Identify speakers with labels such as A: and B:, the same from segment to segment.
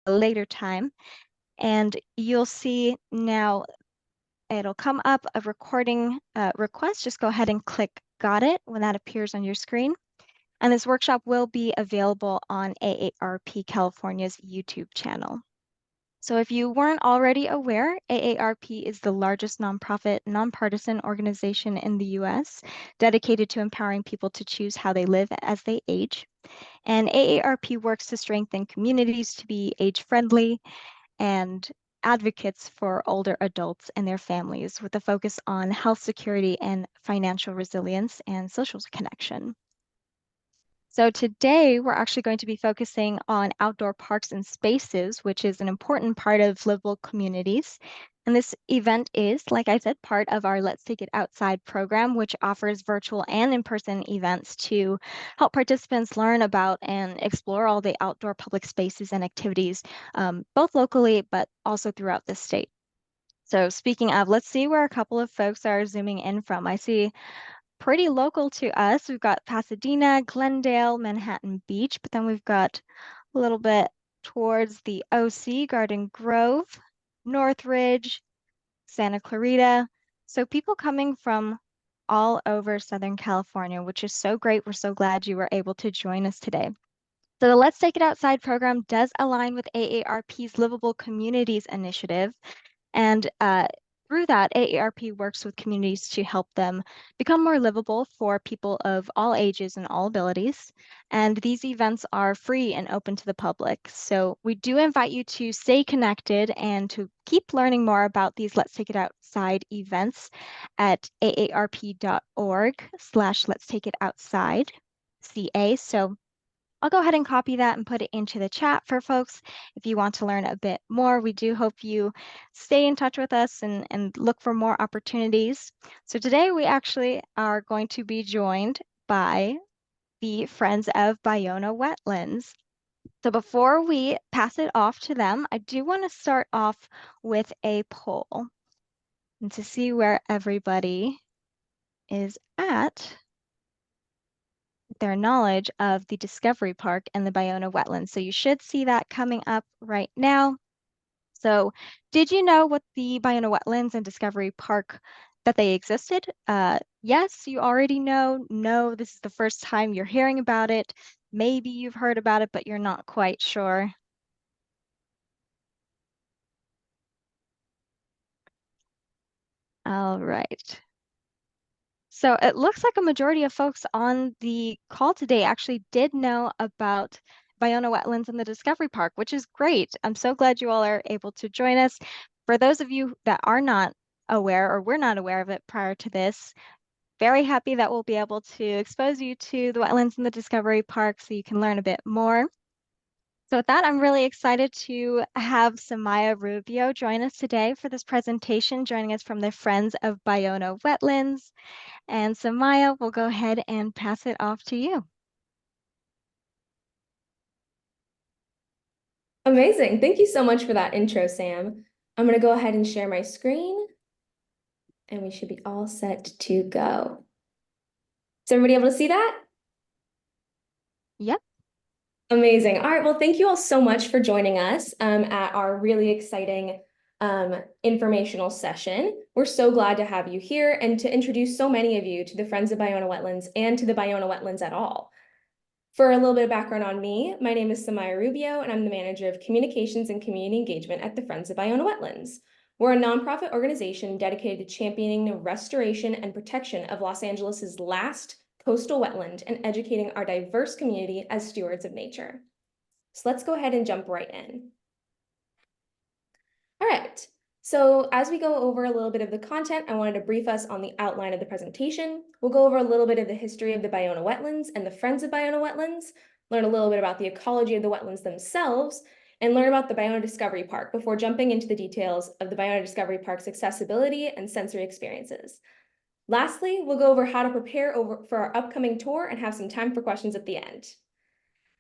A: later time. And you'll see now it'll come up a recording request. Just go ahead and click Got It when that appears on your screen. And this workshop will be available on AARP California's YouTube channel. So if you weren't already aware, AARP is the largest nonprofit, nonpartisan organization in the US dedicated to empowering people to choose how they live as they age. And AARP works to strengthen communities to be age-friendly and advocates for older adults and their families with a focus on health security and financial resilience and social connection. So today we're actually going to be focusing on outdoor parks and spaces, which is an important part of livable communities. And this event is, like I said, part of our Let's Take It Outside program, which offers virtual and in-person events to help participants learn about and explore all the outdoor public spaces and activities, both locally, but also throughout the state. So speaking of, let's see where a couple of folks are zooming in from. I see pretty local to us. We've got Pasadena, Glendale, Manhattan Beach, but then we've got a little bit towards the OC, Garden Grove, Northridge, Santa Clarita. So people coming from all over Southern California, which is so great. We're so glad you were able to join us today. So the Let's Take It Outside program does align with AARP's Livable Communities initiative. And through that, AARP works with communities to help them become more livable for people of all ages and all abilities. And these events are free and open to the public. So we do invite you to stay connected and to keep learning more about these Let's Take It Outside events at aarp.org/Let's Take It Outside CA. So I'll go ahead and copy that and put it into the chat for folks if you want to learn a bit more. We do hope you stay in touch with us and look for more opportunities. So today we actually are going to be joined by the Friends of Ballona Wetlands. So before we pass it off to them, I do want to start off with a poll and to see where everybody is at their knowledge of the Discovery Park and the Ballona Wetlands. So you should see that coming up right now. So did you know what the Ballona Wetlands and Discovery Park, that they existed? Yes, you already know. No, this is the first time you're hearing about it. Maybe you've heard about it, but you're not quite sure. All right. So it looks like a majority of folks on the call today actually did know about Ballona Wetlands and the Discovery Park, which is great. I'm so glad you all are able to join us. For those of you that are not aware or were not aware of it prior to this, very happy that we'll be able to expose you to the wetlands and the Discovery Park so you can learn a bit more. So with that, I'm really excited to have Samaya Rubio join us today for this presentation, joining us from the Friends of Ballona Wetlands. And Samaya, we'll go ahead and pass it off to you.
B: Amazing. Thank you so much for that intro, Sam. I'm going to go ahead and share my screen, and we should be all set to go. Is everybody able to see that?
A: Yep.
B: Amazing. All right. Well, thank you all so much for joining us at our really exciting informational session. We're so glad to have you here and to introduce so many of you to the Friends of Ballona Wetlands and to the Ballona Wetlands at all. For a little bit of background on me, my name is Samaya Rubio, and I'm the Manager of Communications and Community Engagement at the Friends of Ballona Wetlands. We're a nonprofit organization dedicated to championing the restoration and protection of Los Angeles's last coastal wetland and educating our diverse community as stewards of nature. So let's go ahead and jump right in. All right. So as we go over a little bit of the content, I wanted to brief us on the outline of the presentation. We'll go over a little bit of the history of the Ballona Wetlands and the Friends of Ballona Wetlands, learn a little bit about the ecology of the wetlands themselves, and learn about the Ballona Discovery Park before jumping into the details of the Ballona Discovery Park's accessibility and sensory experiences. Lastly, we'll go over how to prepare for our upcoming tour and have some time for questions at the end.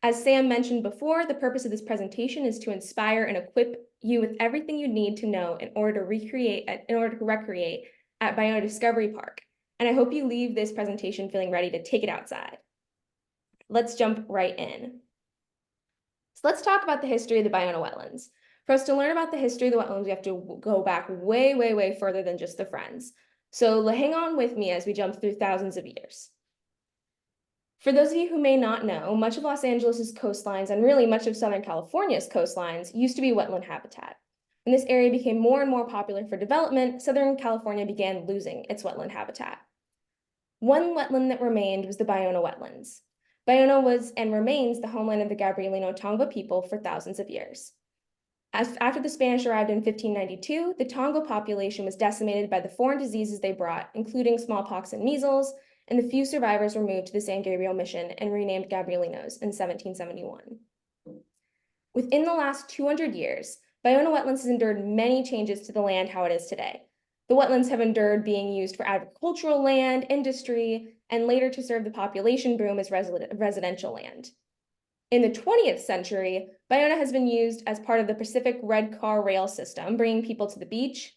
B: As Sam mentioned before, the purpose of this presentation is to inspire and equip you with everything you need to know in order to recreate at Ballona Discovery Park. And I hope you leave this presentation feeling ready to take it outside. Let's jump right in. So let's talk about the history of the Ballona Wetlands. For us to learn about the history of the wetlands, we have to go back way, way, way further than just the Friends. So hang on with me as we jump through thousands of years. For those of you who may not know, much of Los Angeles's coastlines and really much of Southern California's coastlines used to be wetland habitat. When this area became more and more popular for development, Southern California began losing its wetland habitat. One wetland that remained was the Ballona Wetlands. Ballona was and remains the homeland of the Gabrielino Tongva people for thousands of years. After the Spanish arrived in 1592, the Tongva population was decimated by the foreign diseases they brought, including smallpox and measles, and the few survivors were moved to the San Gabriel Mission and renamed Gabrielinos in 1771. Within the last 200 years, Ballona Wetlands has endured many changes to the land how it is today. The wetlands have endured being used for agricultural land, industry, and later to serve the population boom as residential land. In the 20th century, Ballona has been used as part of the Pacific Red Car rail system, bringing people to the beach,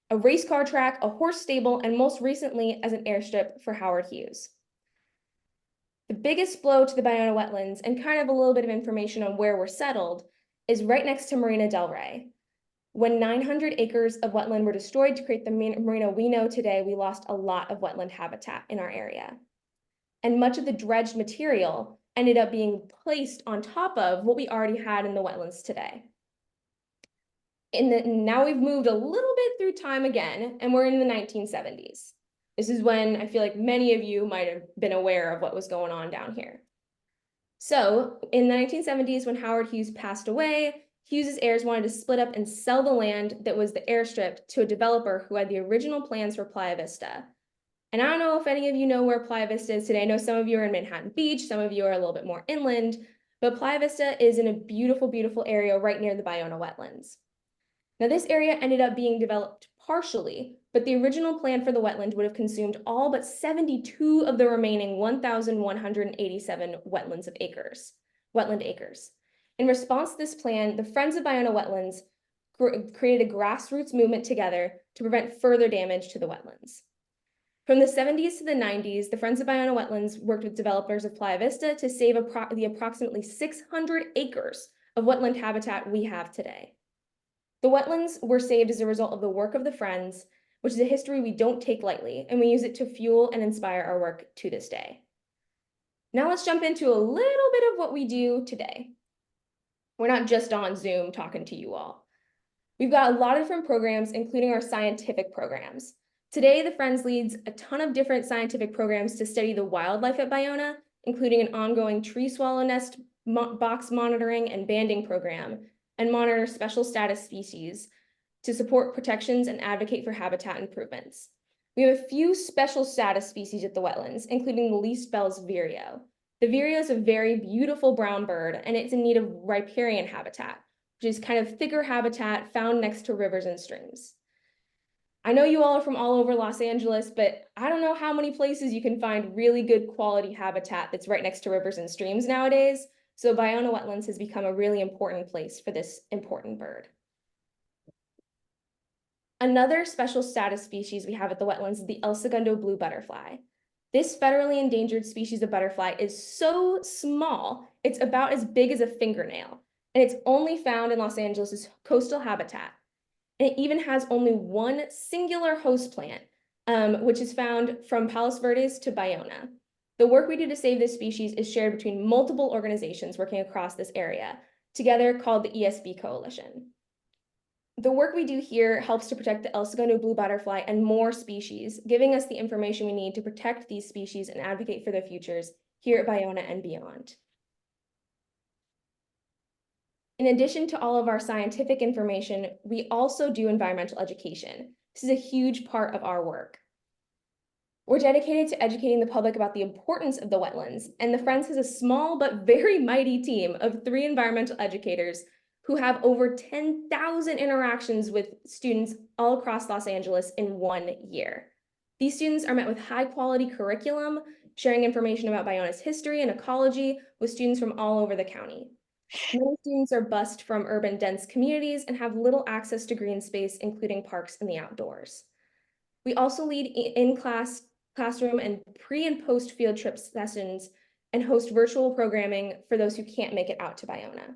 B: a race car track, a horse stable, and most recently as an airstrip for Howard Hughes. The biggest blow to the Ballona Wetlands, and kind of a little bit of information on where we're settled, is right next to Marina del Rey. When 900 acres of wetland were destroyed to create the marina we know today, we lost a lot of wetland habitat in our area. And much of the dredged material ended up being placed on top of what we already had in the wetlands today. Now we've moved a little bit through time again, and we're in the 1970s. This is when I feel like many of you might have been aware of what was going on down here. So in the 1970s, when Howard Hughes passed away, Hughes's heirs wanted to split up and sell the land that was the airstrip to a developer who had the original plans for Playa Vista. And I don't know if any of you know where Playa Vista is today. I know some of you are in Manhattan Beach, some of you are a little bit more inland, but Playa Vista is in a beautiful, beautiful area right near the Ballona Wetlands. Now, this area ended up being developed partially, but the original plan for the wetland would have consumed all but 72 of the remaining 1,187 wetland acres. In response to this plan, the Friends of Ballona Wetlands created a grassroots movement together to prevent further damage to the wetlands. From the 70s to the 90s, the Friends of Ballona Wetlands worked with developers of Playa Vista to save the approximately 600 acres of wetland habitat we have today. The wetlands were saved as a result of the work of the Friends, which is a history we don't take lightly, and we use it to fuel and inspire our work to this day. Now let's jump into a little bit of what we do today. We're not just on Zoom talking to you all. We've got a lot of different programs, including our scientific programs. Today, the Friends leads a ton of different scientific programs to study the wildlife at Ballona, including an ongoing tree swallow nest box monitoring and banding program, and monitor special status species to support protections and advocate for habitat improvements. We have a few special status species at the wetlands, including the least bell's vireo. The vireo is a very beautiful brown bird, and it's in need of riparian habitat, which is kind of thicker habitat found next to rivers and streams. I know you all are from all over Los Angeles, but I don't know how many places you can find really good quality habitat that's right next to rivers and streams nowadays. So Ballona Wetlands has become a really important place for this important bird. Another special status species we have at the wetlands is the El Segundo blue butterfly. This federally endangered species of butterfly is so small, it's about as big as a fingernail, and it's only found in Los Angeles' coastal habitat. And it even has only one singular host plant, which is found from Palos Verdes to Ballona. The work we do to save this species is shared between multiple organizations working across this area, together called the ESB Coalition. The work we do here helps to protect the El Segundo blue butterfly and more species, giving us the information we need to protect these species and advocate for their futures here at Ballona and beyond. In addition to all of our scientific information, we also do environmental education. This is a huge part of our work. We're dedicated to educating the public about the importance of the wetlands, and the Friends has a small but very mighty team of 3 environmental educators who have over 10,000 interactions with students all across Los Angeles in 1 year. These students are met with high-quality curriculum, sharing information about Ballona's history and ecology with students from all over the county. Many students are bused from urban dense communities and have little access to green space, including parks and the outdoors. We also lead classroom and pre and post field trip sessions and host virtual programming for those who can't make it out to Ballona.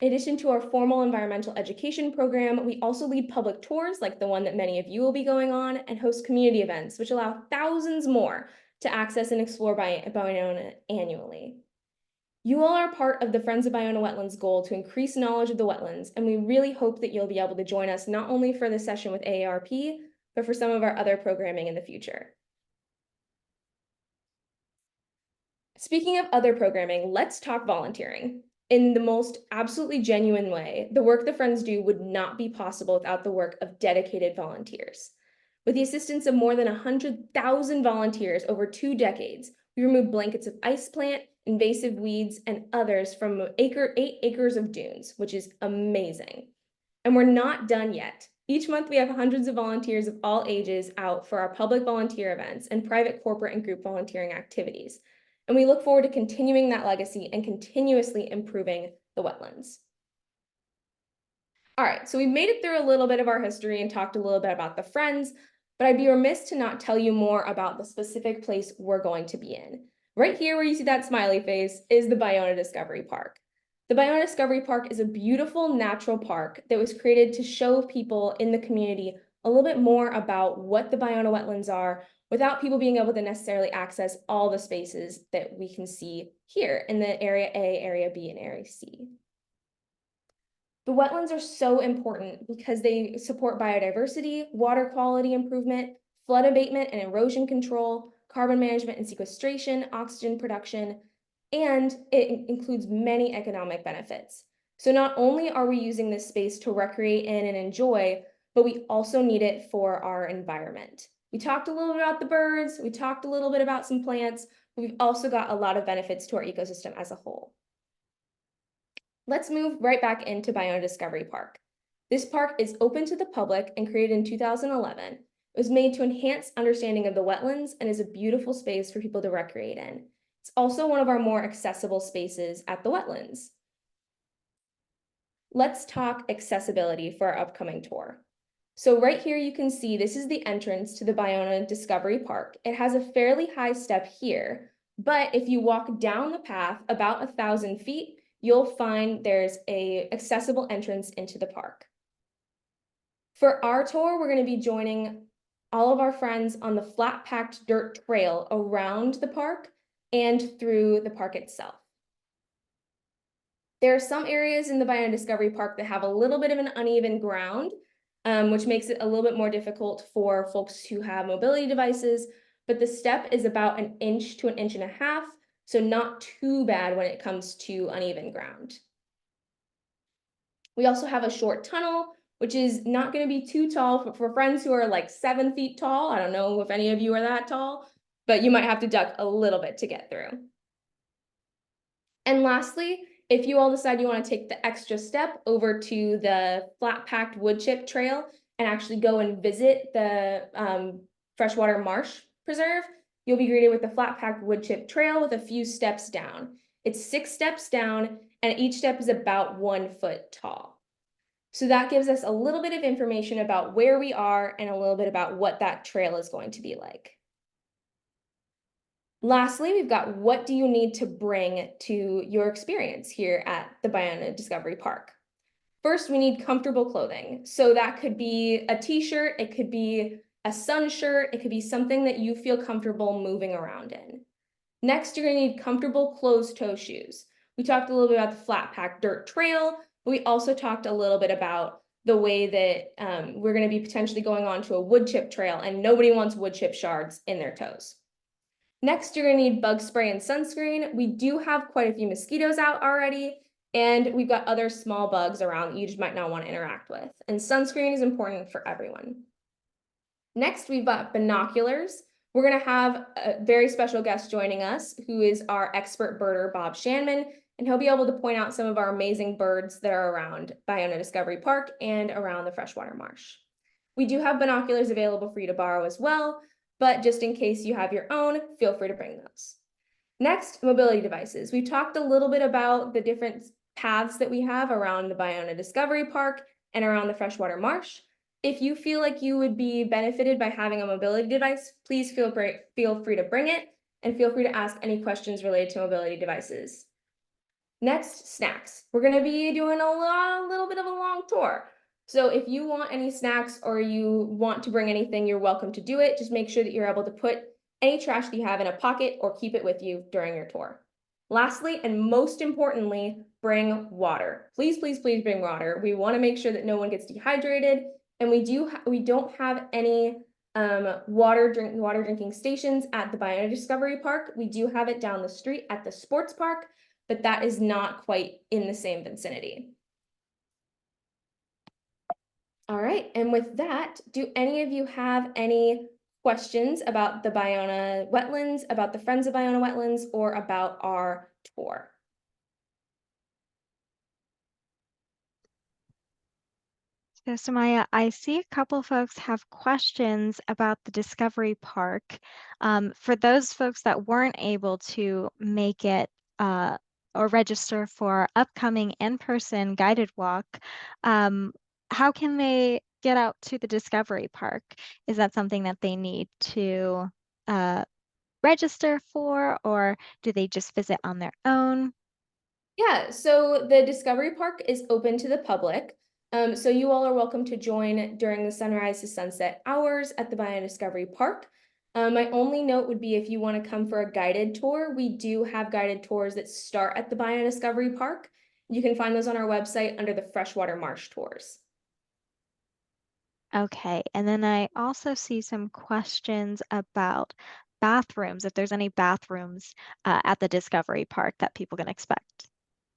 B: In addition to our formal environmental education program, we also lead public tours like the one that many of you will be going on and host community events, which allow thousands more to access and explore Ballona annually. You all are part of the Friends of Ballona Wetlands goal to increase knowledge of the wetlands, and we really hope that you'll be able to join us not only for this session with AARP, but for some of our other programming in the future. Speaking of other programming, let's talk volunteering. In the most absolutely genuine way, the work the Friends do would not be possible without the work of dedicated volunteers. With the assistance of more than 100,000 volunteers over 2 decades, we removed blankets of ice plant, invasive weeds, and others from 8 acres of dunes, which is amazing. And we're not done yet. Each month, we have hundreds of volunteers of all ages out for our public volunteer events and private, corporate, and group volunteering activities. And we look forward to continuing that legacy and continuously improving the wetlands. All right, so we've made it through a little bit of our history and talked a little bit about the Friends, but I'd be remiss to not tell you more about the specific place we're going to be in. Right here where you see that smiley face is the Ballona Discovery Park. The Ballona Discovery Park is a beautiful natural park that was created to show people in the community a little bit more about what the Ballona wetlands are without people being able to necessarily access all the spaces that we can see here in the Area A, Area B, and Area C. The wetlands are so important because they support biodiversity, water quality improvement, flood abatement and erosion control, carbon management and sequestration, oxygen production, and it includes many economic benefits. So not only are we using this space to recreate in and enjoy, but we also need it for our environment. We talked a little bit about the birds, we talked a little bit about some plants, but we've also got a lot of benefits to our ecosystem as a whole. Let's move right back into Ballona Discovery Park. This park is open to the public and created in 2011. It was made to enhance understanding of the wetlands and is a beautiful space for people to recreate in. It's also one of our more accessible spaces at the wetlands. Let's talk accessibility for our upcoming tour. So right here you can see this is the entrance to the Ballona Discovery Park. It has a fairly high step here, but if you walk down the path about 1,000 feet, you'll find there's a accessible entrance into the park. For our tour, we're going to be joining all of our friends on the flat packed dirt trail around the park and through the park itself. There are some areas in the Ballona Discovery Park that have a little bit of an uneven ground, which makes it a little bit more difficult for folks who have mobility devices, but the step is about 1 inch to 1.5 inches, so not too bad when it comes to uneven ground. We also have a short tunnel, which is not going to be too tall for friends who are like 7 feet tall. I don't know if any of you are that tall, but you might have to duck a little bit to get through. And lastly, if you all decide you want to take the extra step over to the flat packed wood chip trail and actually go and visit the freshwater marsh preserve, you'll be greeted with the flat packed wood chip trail with a few steps down. It's 6 steps down, and each step is about 1 foot tall. So that gives us a little bit of information about where we are and a little bit about what that trail is going to be like. Lastly, we've got what do you need to bring to your experience here at the Ballona Discovery Park. First, we need comfortable clothing. So that could be a t-shirt, it could be a sun shirt, it could be something that you feel comfortable moving around in. Next, you're gonna need comfortable closed-toe shoes. We talked a little bit about the flat pack dirt trail, but we also talked a little bit about the way that we're gonna be potentially going on to a wood chip trail, and nobody wants wood chip shards in their toes. Next, you're gonna need bug spray and sunscreen. We do have quite a few mosquitoes out already, and we've got other small bugs around that you just might not want to interact with. And sunscreen is important for everyone. Next, we've got binoculars. We're gonna have a very special guest joining us, who is our expert birder, Bob Shanman, and he'll be able to point out some of our amazing birds that are around Ballona Discovery Park and around the freshwater marsh. We do have binoculars available for you to borrow as well, but just in case you have your own, feel free to bring those. Next, mobility devices. We talked a little bit about the different paths that we have around the Ballona Discovery Park and around the freshwater marsh. If you feel like you would be benefited by having a mobility device, please feel free to bring it, and feel free to ask any questions related to mobility devices. Next, snacks. We're going to be doing a little bit of a long tour. So if you want any snacks or you want to bring anything, you're welcome to do it. Just make sure that you're able to put any trash that you have in a pocket or keep it with you during your tour. Lastly, and most importantly, bring water. Please, please, please bring water. We want to make sure that no one gets dehydrated, and we don't have any water drinking stations at the Biodiscovery Park. We do have it down the street at the sports park, but that is not quite in the same vicinity. All right, and with that, do any of you have any questions about the Ballona Wetlands, about the Friends of Ballona Wetlands, or about our tour?
A: So, Samaya, I see a couple folks have questions about the Discovery Park. For those folks that weren't able to make it or register for upcoming in-person guided walk, um, how can they get out to the Discovery Park? Is that something that they need to uh, register for, or do they just visit on their own?
B: Yeah, so the Discovery Park is open to the public. So you all are welcome to join during the sunrise to sunset hours at the Biodiscovery Park. My only note would be if you want to come for a guided tour, we do have guided tours that start at the Biodiscovery Park. You can find those on our website under the freshwater marsh tours.
A: Okay, and then I also see some questions about bathrooms, if there's any bathrooms at the Discovery Park that people can expect.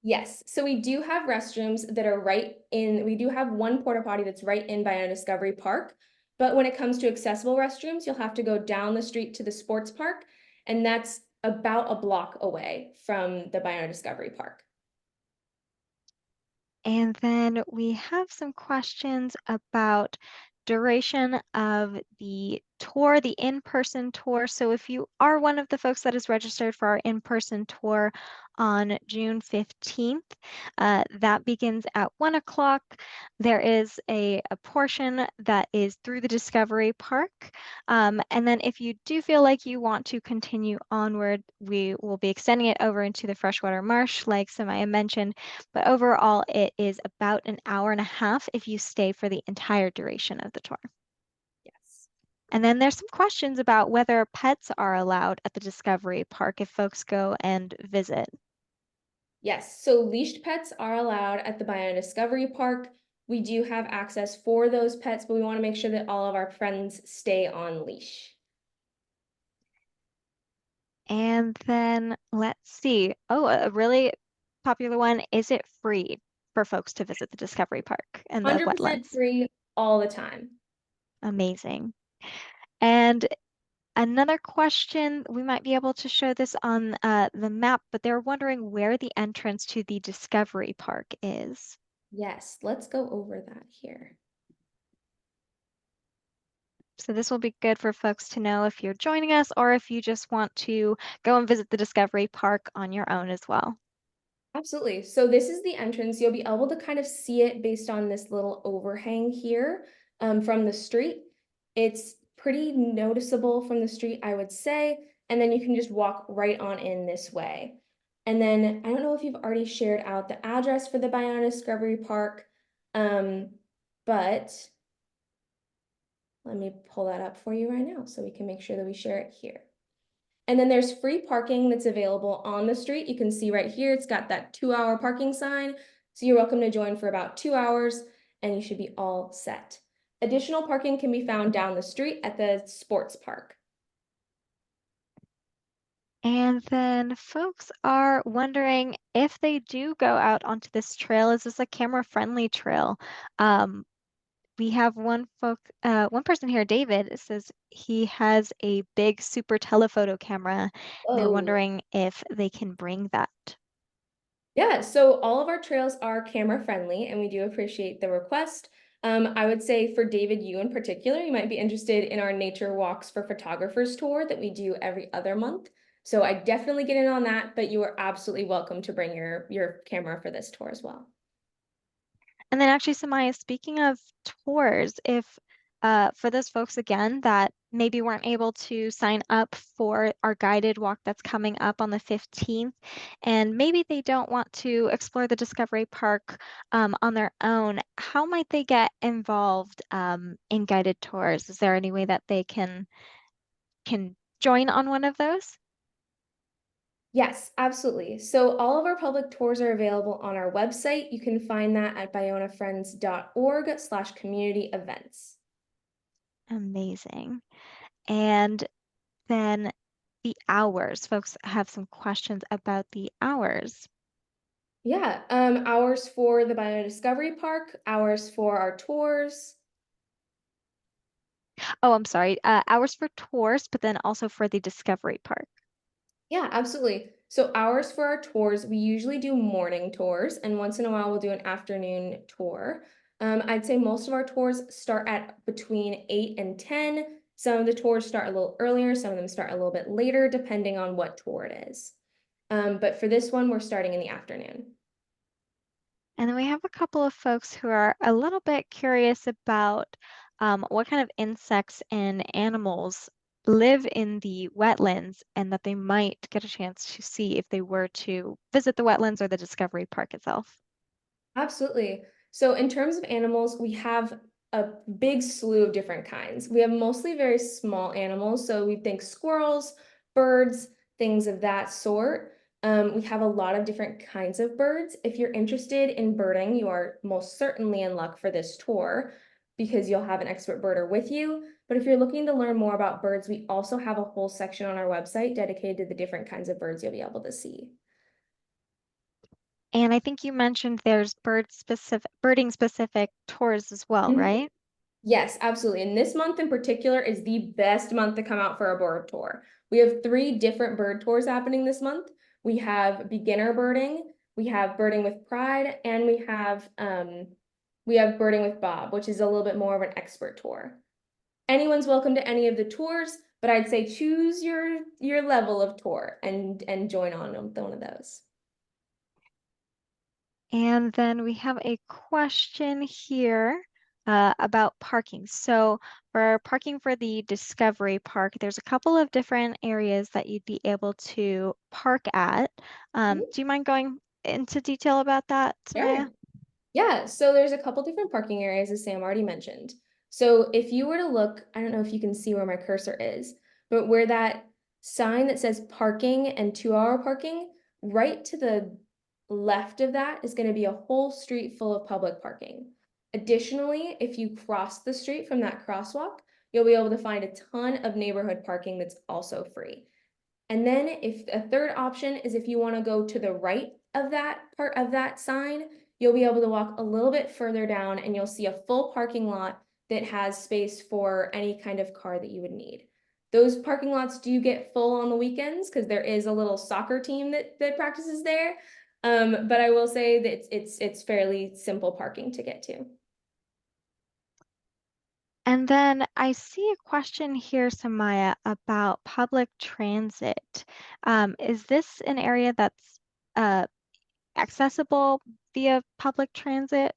B: Yes, so we do have restrooms that are we do have one porta potty that's right in Biodiscovery Park. But when it comes to accessible restrooms, you'll have to go down the street to the sports park, and that's about a block away from the Biodiscovery Park.
A: And then we have some questions about duration of the tour, the in-person tour. So if you are one of the folks that is registered for our in-person tour on June 15th, that begins at 1 o'clock. There is a portion that is through the Discovery Park. And then if you do feel like you want to continue onward, we will be extending it over into the freshwater marsh, like Samaya mentioned. But overall, it is about an hour and a half if you stay for the entire duration of the tour.
B: Yes.
A: And then there's some questions about whether pets are allowed at the Discovery Park if folks go and visit.
B: Yes, so leashed pets are allowed at the Biodiscovery Park. We do have access for those pets, but we want to make sure that all of our friends stay on leash.
A: And then let's see. Oh, a really popular one. Is it free for folks to visit the Discovery Park and the
B: 100%
A: wetlands?
B: free all the time.
A: Amazing. And another question, we might be able to show this on the map, but they're wondering where the entrance to the Discovery Park is.
B: Yes, let's go over that here.
A: So this will be good for folks to know if you're joining us or if you just want to go and visit the Discovery Park on your own as well.
B: Absolutely. So this is the entrance. You'll be able to kind of see it based on this little overhang here from the street. It's pretty noticeable from the street, I would say. And then you can just walk right on in this way. And then I don't know if you've already shared out the address for the Biona Discovery Park, but let me pull that up for you right now so we can make sure that we share it here. And then there's free parking that's available on the street. You can see right here, it's got that 2-hour parking sign. So you're welcome to join for about 2 hours and you should be all set. Additional parking can be found down the street at the sports park.
A: And then folks are wondering if they do go out onto this trail, is this a camera-friendly trail? We have one person here, David, it says he has a big super telephoto camera, and they're
B: Oh,
A: wondering if they can bring that.
B: yeah, so all of our trails are camera friendly and we do appreciate the request. I would say for David, you in particular, you might be interested in our Nature Walks for Photographers tour that we do every other month. So I definitely get in on that, but you are absolutely welcome to bring your camera for this tour as well.
A: And then actually, Samaya, speaking of tours, if for those folks again that maybe weren't able to sign up for our guided walk that's coming up on the 15th, and maybe they don't want to explore the Discovery Park on their own, how might they get involved in guided tours? Is there any way that they can join on one of those?
B: Yes, absolutely. So all of our public tours are available on our website. You can find that at bayonafriends.org/community events.
A: Amazing. And then the hours. Folks have some questions about the hours.
B: Yeah, hours for the Biodiscovery Park, hours for our tours.
A: Oh, I'm sorry. Hours for tours, but then also for the Discovery Park.
B: Yeah, absolutely. So hours for our tours, we usually do morning tours, and once in a while we'll do an afternoon tour. I'd say most of our tours start at between 8 and 10. Some of the tours start a little earlier, some of them start a little bit later, depending on what tour it is. But for this one, we're starting in the afternoon.
A: And then we have a couple of folks who are a little bit curious about what kind of insects and animals live in the wetlands and that they might get a chance to see if they were to visit the wetlands or the Discovery Park itself.
B: Absolutely. So in terms of animals, we have a big slew of different kinds. We have mostly very small animals, so we think squirrels, birds, things of that sort. We have a lot of different kinds of birds. If you're interested in birding, you are most certainly in luck for this tour because you'll have an expert birder with you. But if you're looking to learn more about birds, we also have a whole section on our website dedicated to the different kinds of birds you'll be able to see.
A: And I think you mentioned there's birding specific tours as well, right?
B: Yes, absolutely. And this month in particular is the best month to come out for a bird tour. We have three different bird tours happening this month. We have beginner birding, we have birding with pride, and we have birding with Bob, which is a little bit more of an expert tour. Anyone's welcome to any of the tours, but I'd say choose your level of tour and join on one of those.
A: And then we have a question here about parking. So for parking for the Discovery Park, there's a couple of different areas that you'd be able to park at. Do you mind going into detail about that, Samaya?
B: Sure. Yeah, so there's a couple different parking areas, as Sam already mentioned. So if you were to look, I don't know if you can see where my cursor is, but where that sign that says parking and 2-hour parking, right to the left of that is going to be a whole street full of public parking. Additionally, if you cross the street from that crosswalk, you'll be able to find a ton of neighborhood parking that's also free. And then if a third option is if you want to go to the right of that part of that sign, you'll be able to walk a little bit further down and you'll see a full parking lot that has space for any kind of car that you would need. Those parking lots do get full on the weekends because there is a little soccer team that practices there. But I will say that it's fairly simple parking to get to.
A: And then I see a question here, Samaya, about public transit. Is this an area that's uh, accessible via public transit?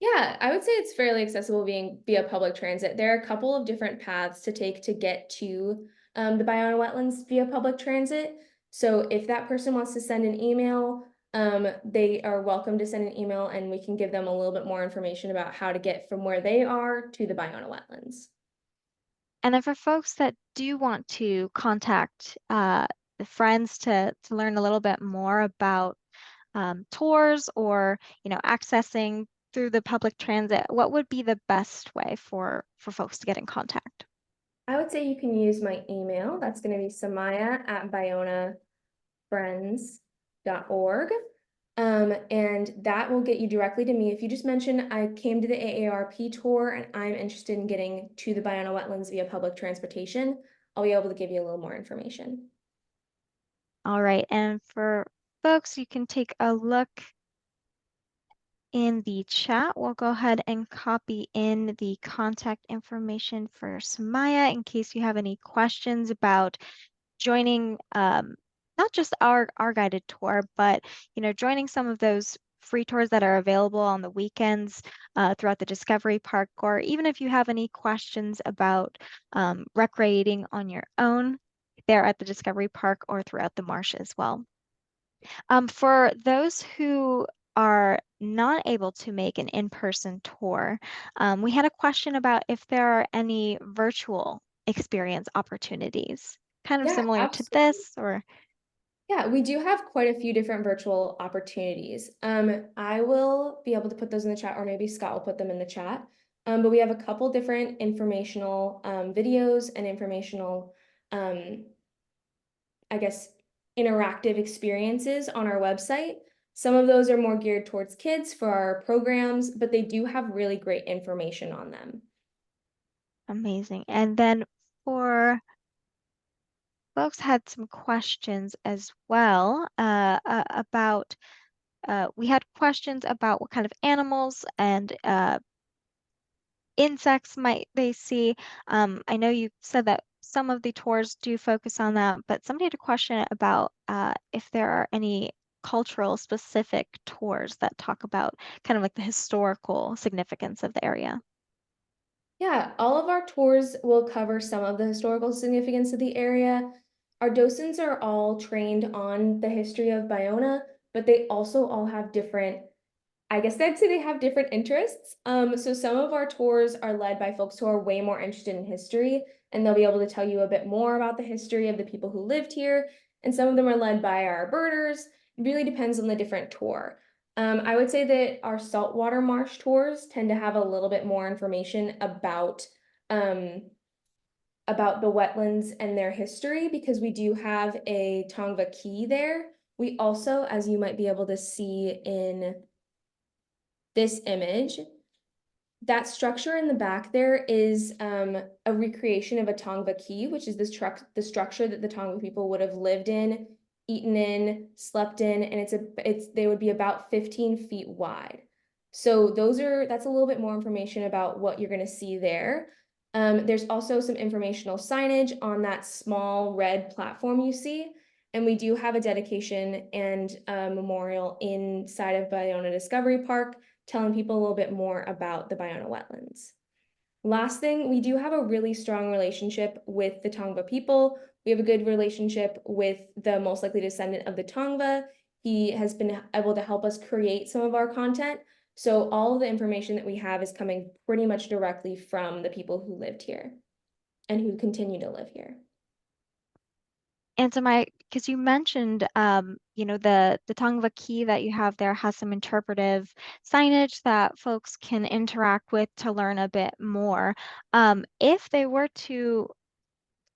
B: Yeah, I would say it's fairly accessible being via public transit. There are a couple of different paths to take to get to the Ballona Wetlands via public transit. So if that person wants to send an email, they are welcome to send an email and we can give them a little bit more information about how to get from where they are to the Ballona Wetlands.
A: And then for folks that do want to contact the friends to learn a little bit more about tours or accessing through the public transit, what would be the best way for folks to get in contact?
B: I would say you can use my email. That's going to be samaya@bayonafriends.org. And that will get you directly to me. If you just mention I came to the AARP tour and I'm interested in getting to the Ballona Wetlands via public transportation, I'll be able to give you a little more information.
A: All right, and for folks, you can take a look in the chat. We'll go ahead and copy in the contact information for Samaya in case you have any questions about joining not just our guided tour, but joining some of those free tours that are available on the weekends throughout the Discovery Park, or even if you have any questions about recreating on your own there at the Discovery Park or throughout the marsh as well. For those who are not able to make an in-person tour, we had a question about if there are any virtual experience opportunities, kind of
B: Yeah,
A: similar to
B: absolutely.
A: this, or
B: Yeah, we do have quite a few different virtual opportunities. I will be able to put those in the chat, or maybe Scott will put them in the chat. But we have a couple different informational videos and informational, um, I guess, interactive experiences on our website. Some of those are more geared towards kids for our programs, but they do have really great information on them.
A: amazing. And then for folks had some questions as well about we had questions about what kind of animals and insects might they see. I know you said that some of the tours do focus on that, but somebody had a question about if there are any cultural specific tours that talk about kind of like the historical significance of the area.
B: Yeah, all of our tours will cover some of the historical significance of the area. Our docents are all trained on the history of Bayona, but they also all have different, I guess I'd say they have different interests. So some of our tours are led by folks who are way more interested in history, and they'll be able to tell you a bit more about the history of the people who lived here. And some of them are led by our birders. It really depends on the different tour. I would say that our saltwater marsh tours tend to have a little bit more information um, about the wetlands and their history because we do have a Tongva Key there. We also, as you might be able to see in this image, that structure in the back there is a recreation of a Tongva Key, which is the structure that the Tongva people would have lived in, eaten in, slept in, and they would be about 15 feet wide. So that's a little bit more information about what you're going to see there. There's also some informational signage on that small red platform you see. And we do have a dedication and a memorial inside of Ballona Discovery Park telling people a little bit more about the Ballona Wetlands. Last thing, we do have a really strong relationship with the Tongva people. We have a good relationship with the most likely descendant of the Tongva. He has been able to help us create some of our content. So all of the information that we have is coming pretty much directly from the people who lived here and who continue to live here.
A: And so because you mentioned, the Tongva key that you have there has some interpretive signage that folks can interact with to learn a bit more. If they were to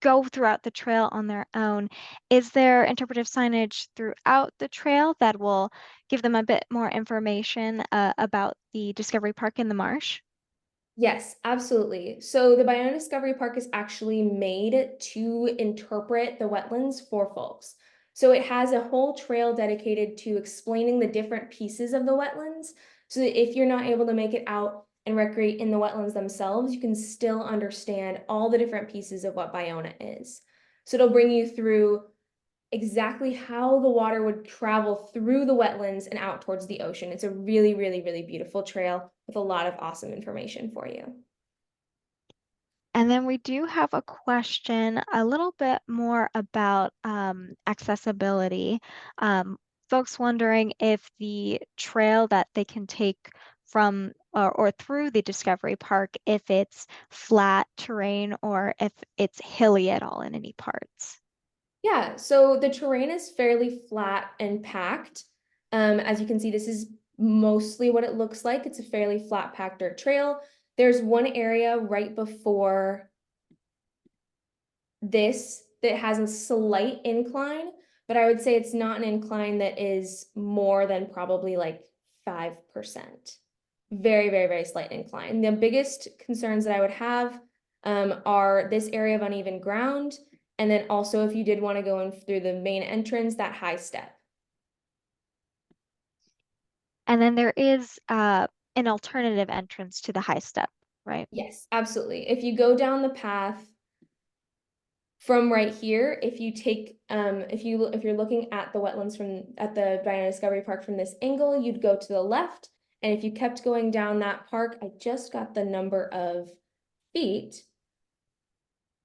A: go throughout the trail on their own, is there interpretive signage throughout the trail that will give them a bit more information about the Discovery Park in the marsh?
B: Yes, absolutely. So the Biona Discovery Park is actually made to interpret the wetlands for folks. So it has a whole trail dedicated to explaining the different pieces of the wetlands. So that if you're not able to make it out and recreate in the wetlands themselves, you can still understand all the different pieces of what Biona is. So it'll bring you through exactly how the water would travel through the wetlands and out towards the ocean. It's a really, really, really beautiful trail with a lot of awesome information for you.
A: And then we do have a question a little bit more about accessibility. Folks wondering if the trail that they can take from or through the Discovery Park, if it's flat terrain or if it's hilly at all in any parts.
B: Yeah, so the terrain is fairly flat and packed. As you can see, this is mostly what it looks like. It's a fairly flat packed dirt trail. There's one area right before this that has a slight incline, but I would say it's not an incline that is more than probably like 5%. Very, very, very slight incline. The biggest concerns that I would have are this area of uneven ground, and then also if you did want to go in through the main entrance, that high step.
A: And then there is an alternative entrance to the high step, right?
B: Yes, absolutely. If you go down the path From right here, if you take, if you're looking at the wetlands at the Ballona Discovery Park from this angle, you'd go to the left. And if you kept going down that park, I just got the number of feet.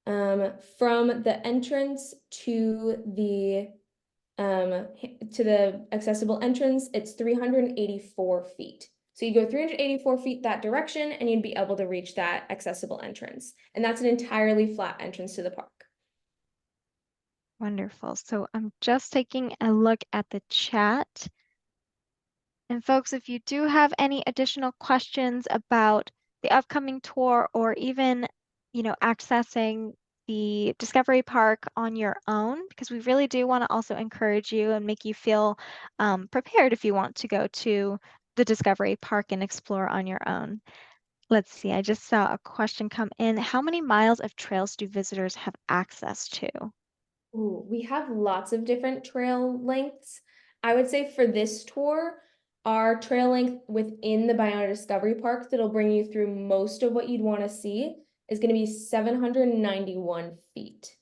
B: From the entrance to the accessible entrance, it's 384 feet. So you go 384 feet that direction and you'd be able to reach that accessible entrance. And that's an entirely flat entrance to the park.
A: Wonderful. So I'm just taking a look at the chat. And folks, if you do have any additional questions about the upcoming tour or even, accessing the Discovery Park on your own, because we really do want to also encourage you and make you feel prepared if you want to go to the Discovery Park and explore on your own. Let's see, I just saw a question come in. How many miles of trails do visitors have access to?
B: Ooh, we have lots of different trail lengths. I would say for this tour, our trail length within the Ballona Discovery Park that'll bring you through most of what you'd want to see is going to be 791 feet.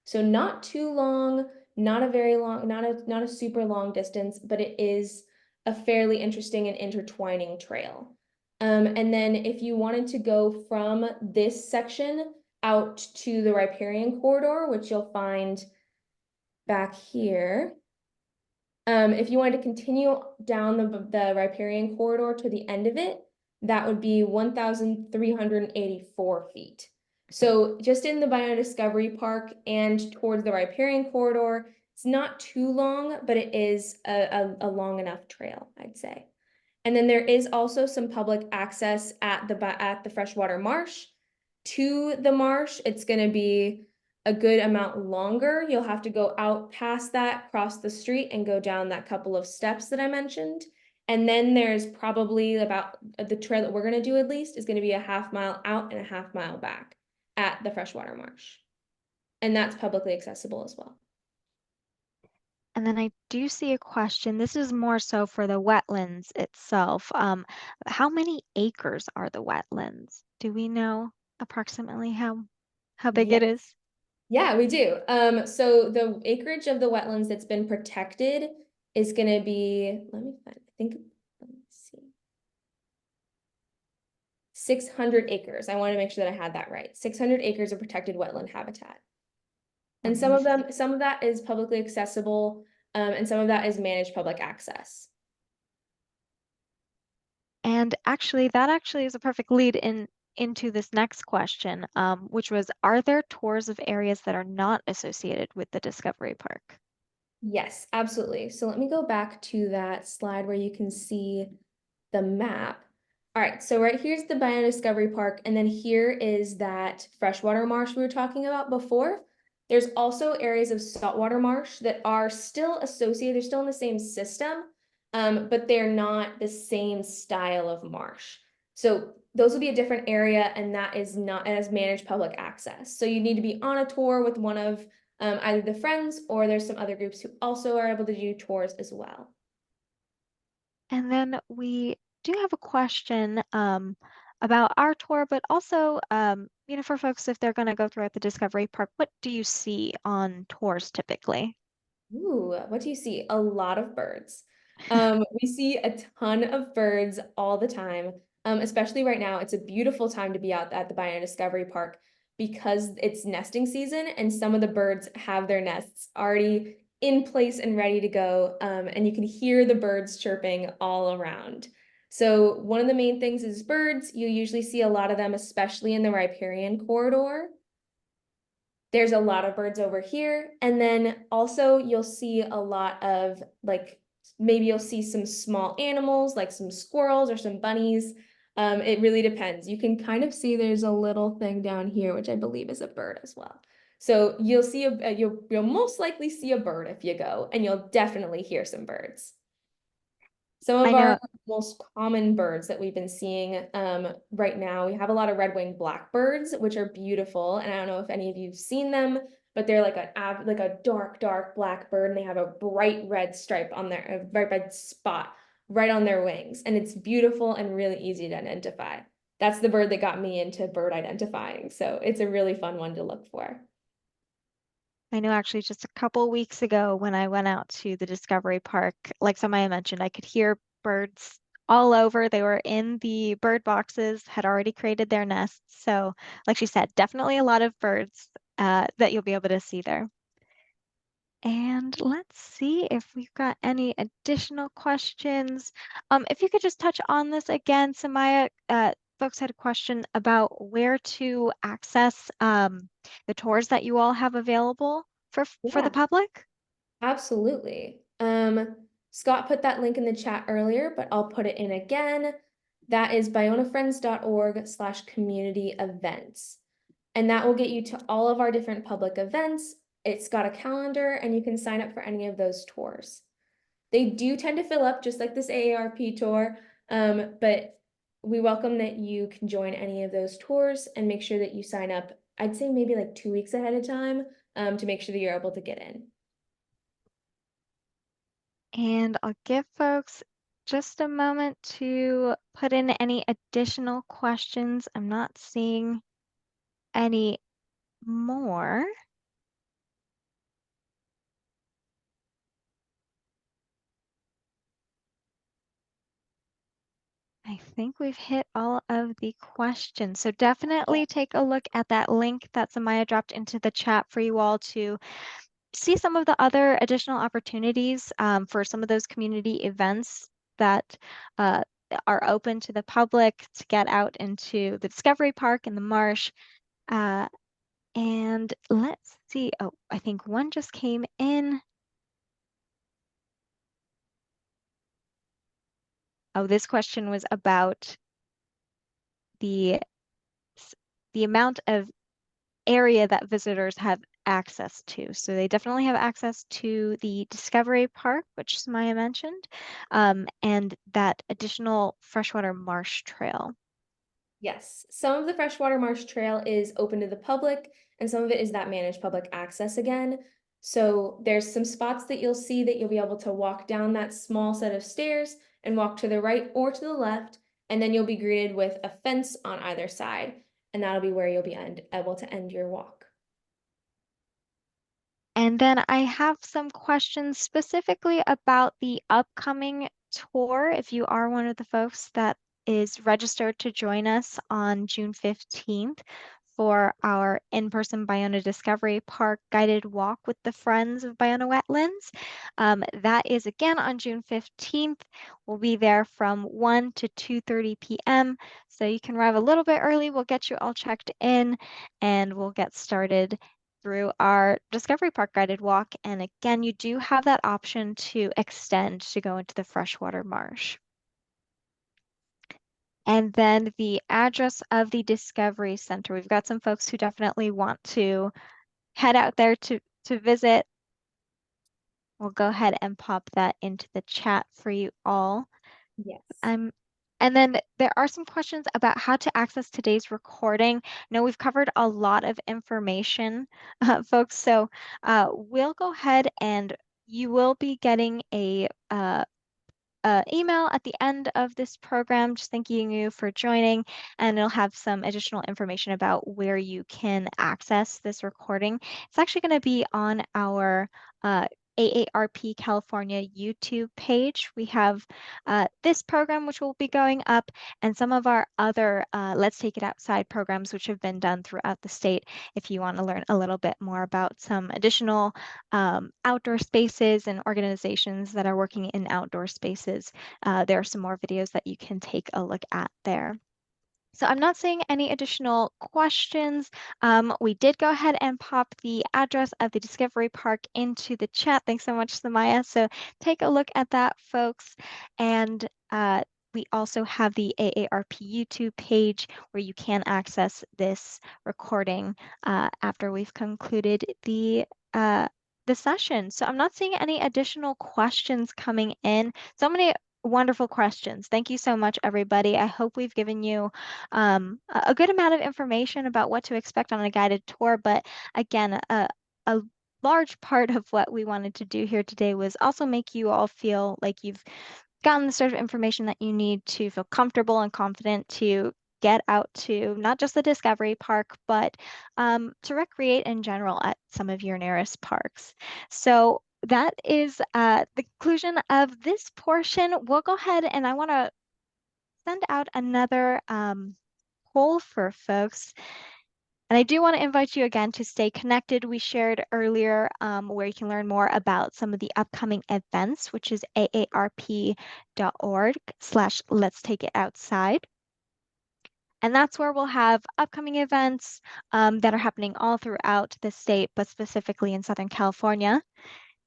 B: So not too long, not a very long, not a super long distance, but it is a fairly interesting and intertwining trail. And then if you wanted to go from this section out to the riparian corridor, which you'll find back here, if you wanted to continue down the riparian corridor to the end of it, that would be 1,384 feet. So just in the Biodiscovery Park and towards the riparian corridor, it's not too long, but it is a long enough trail, I'd say. And then there is also some public access at the freshwater marsh. To the marsh, it's going to be a good amount longer. You'll have to go out past that, cross the street, and go down that couple of steps that I mentioned. And then there's probably about the trail that we're going to do at least is going to be a half mile out and a half mile back at the freshwater marsh. And that's publicly accessible as well.
A: And then I do see a question. This is more so for the wetlands itself. How many acres are the wetlands? Do we know approximately how big it
B: Yes.
A: is?
B: Yeah, we do. So the acreage of the wetlands that's been protected is going to be, let me find, I think, let me see, 600 acres. I want to make sure that I had that right. 600 acres of protected wetland habitat. And
A: Amazing.
B: some of that is publicly accessible, and some of that is managed public access.
A: And actually, that actually is a perfect lead into this next question, which was, are there tours of areas that are not associated with the Discovery Park?
B: Yes, absolutely. So let me go back to that slide where you can see the map. All right, so right here's the Ballona Discovery Park, and then here is that freshwater marsh we were talking about before. There's also areas of saltwater marsh that are still associated, they're still in the same system, but they're not the same style of marsh. So those will be a different area, and that is not as managed public access. So you need to be on a tour with one of either the friends, or there's some other groups who also are able to do tours as well.
A: And then we do have a question about our tour, but also, for folks, if they're going to go throughout the Discovery Park, what do you see on tours typically?
B: Ooh, what do you see? A lot of birds. We see a ton of birds all the time, especially right now. It's a beautiful time to be out at the Ballona Discovery Park because it's nesting season and some of the birds have their nests already in place and ready to go. And you can hear the birds chirping all around. So one of the main things is birds. You usually see a lot of them, especially in the riparian corridor. There's a lot of birds over here. And then also you'll see a lot of maybe you'll see some small animals like some squirrels or some bunnies. It really depends. You can kind of see there's a little thing down here, which I believe is a bird as well. So you'll see you'll most likely see a bird if you go, and you'll definitely hear some birds. Some
A: I
B: of our
A: know,
B: most common birds that we've been seeing right now, we have a lot of red-winged blackbirds, which are beautiful. And I don't know if any of you've seen them, but they're like a dark black bird, and they have a bright red stripe on a bright red spot right on their wings. And it's beautiful and really easy to identify. That's the bird that got me into bird identifying. So it's a really fun one to look for.
A: I know actually just a couple weeks ago when I went out to the Discovery Park, like Samaya mentioned, I could hear birds all over. They were in the bird boxes, had already created their nests. So, like she said, definitely a lot of birds that you'll be able to see there. And let's see if we've got any additional questions. If you could just touch on this again, Samaya, folks had a question about where to access the tours that you all have available for the
B: Yeah,
A: public.
B: absolutely. Scott put that link in the chat earlier, but I'll put it in again. That is bayonafriends.org/community events. And that will get you to all of our different public events. It's got a calendar and you can sign up for any of those tours. They do tend to fill up just like this AARP tour, but we welcome that you can join any of those tours and make sure that you sign up, I'd say maybe like 2 weeks ahead of time, to make sure that you're able to get in.
A: And I'll give folks just a moment to put in any additional questions. I'm not seeing any more. I think we've hit all of the questions. So definitely take a look at that link that Samaya dropped into the chat for you all to see some of the other additional opportunities for some of those community events that uh, are open to the public to get out into the Discovery Park and the marsh. Uh, and let's see. Oh, I think one just came in. Oh, this question was about the the amount of area that visitors have access to. So they definitely have access to the Discovery Park, which Samaya mentioned, and that additional freshwater marsh trail.
B: Yes, some of the freshwater marsh trail is open to the public, and some of it is that managed public access again. So there's some spots that you'll see that you'll be able to walk down that small set of stairs and walk to the right or to the left, and then you'll be greeted with a fence on either side, and that'll be where you'll be able to end your walk.
A: And then I have some questions specifically about the upcoming tour. If you are one of the folks that is registered to join us on June 15th for our in-person Ballona Discovery Park guided walk with the Friends of Ballona Wetlands. That is again on June 15th. We'll be there from 1 to 2:30 p.m. So you can arrive a little bit early. We'll get you all checked in and we'll get started through our Discovery Park guided walk. And again, you do have that option to extend to go into the freshwater marsh. And then the address of the Discovery Center. We've got some folks who definitely want to head out there to visit. We'll go ahead and pop that into the chat for you all.
B: Yes.
A: Um, and then there are some questions about how to access today's recording. Now we've covered a lot of information, folks, so we'll go ahead and you will be getting a email at the end of this program, just thanking you for joining, and it'll have some additional information about where you can access this recording. It's actually going to be on our AARP California YouTube page. We have this program, which will be going up, and some of our other Let's Take It Outside programs, which have been done throughout the state. If you want to learn a little bit more about some additional outdoor spaces and organizations that are working in outdoor spaces, there are some more videos that you can take a look at there. So I'm not seeing any additional questions. We did go ahead and pop the address of the Discovery Park into the chat. Thanks so much, Samaya. So take a look at that, folks. And we also have the AARP YouTube page where you can access this recording after we've concluded the session. So I'm not seeing any additional questions coming in. So many wonderful questions. Thank you so much, everybody. I hope we've given you a good amount of information about what to expect on a guided tour. But again, a large part of what we wanted to do here today was also make you all feel like you've gotten the sort of information that you need to feel comfortable and confident to get out to not just the Discovery Park, but to recreate in general at some of your nearest parks. So that is the conclusion of this portion. We'll go ahead and I want to send out another poll for folks. And I do want to invite you again to stay connected. We shared earlier where you can learn more about some of the upcoming events, which is aarp.org/let's take it outside. And that's where we'll have upcoming events that are happening all throughout the state, but specifically in Southern California.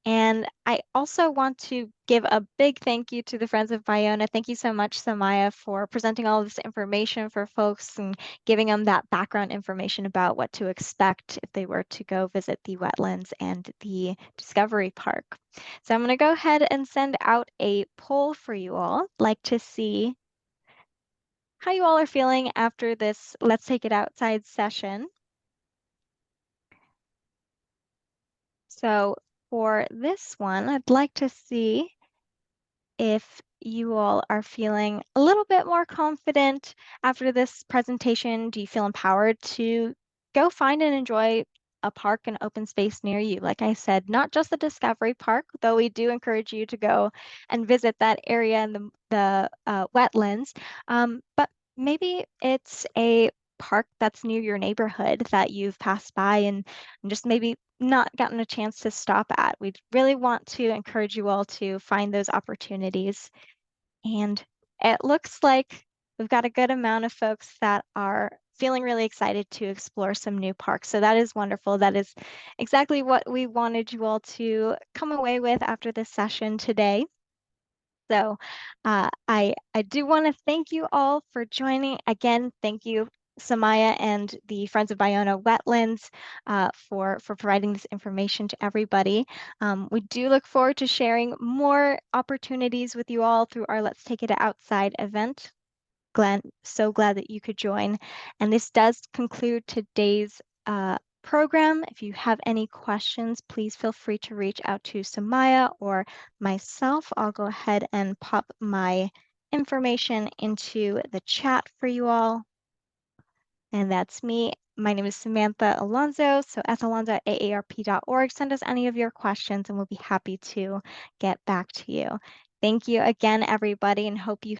A: And I also want to give a big thank you to the Friends of Ballona. Thank you so much, Samaya, for presenting all of this information for folks and giving them that background information about what to expect if they were to go visit the wetlands and the Discovery Park. So I'm going to go ahead and send out a poll for you all. I'd like to see how you all are feeling after this Let's Take It Outside session. So for this one, I'd like to see if you all are feeling a little bit more confident after this presentation. Do you feel empowered to go find and enjoy a park and open space near you? Like I said, not just the Discovery Park, though we do encourage you to go and visit that area and the wetlands, but maybe it's a park that's near your neighborhood that you've passed by and just maybe not gotten a chance to stop at. We really want to encourage you all to find those opportunities. And it looks like we've got a good amount of folks that are feeling really excited to explore some new parks. So that is wonderful. That is exactly what we wanted you all to come away with after this session today. So I do want to thank you all for joining. Again, thank you, Samaya and the Friends of Ballona Wetlands for providing this information to everybody. We do look forward to sharing more opportunities with you all through our Let's Take It Outside event. So glad that you could join. And this does conclude today's program. If you have any questions, please feel free to reach out to Samaya or myself. I'll go ahead and pop my information into the chat for you all. And that's me. My name is Samantha Alonso. So salonso@aarp.org. Send us any of your questions and we'll be happy to get back to you. Thank you again, everybody, and hope you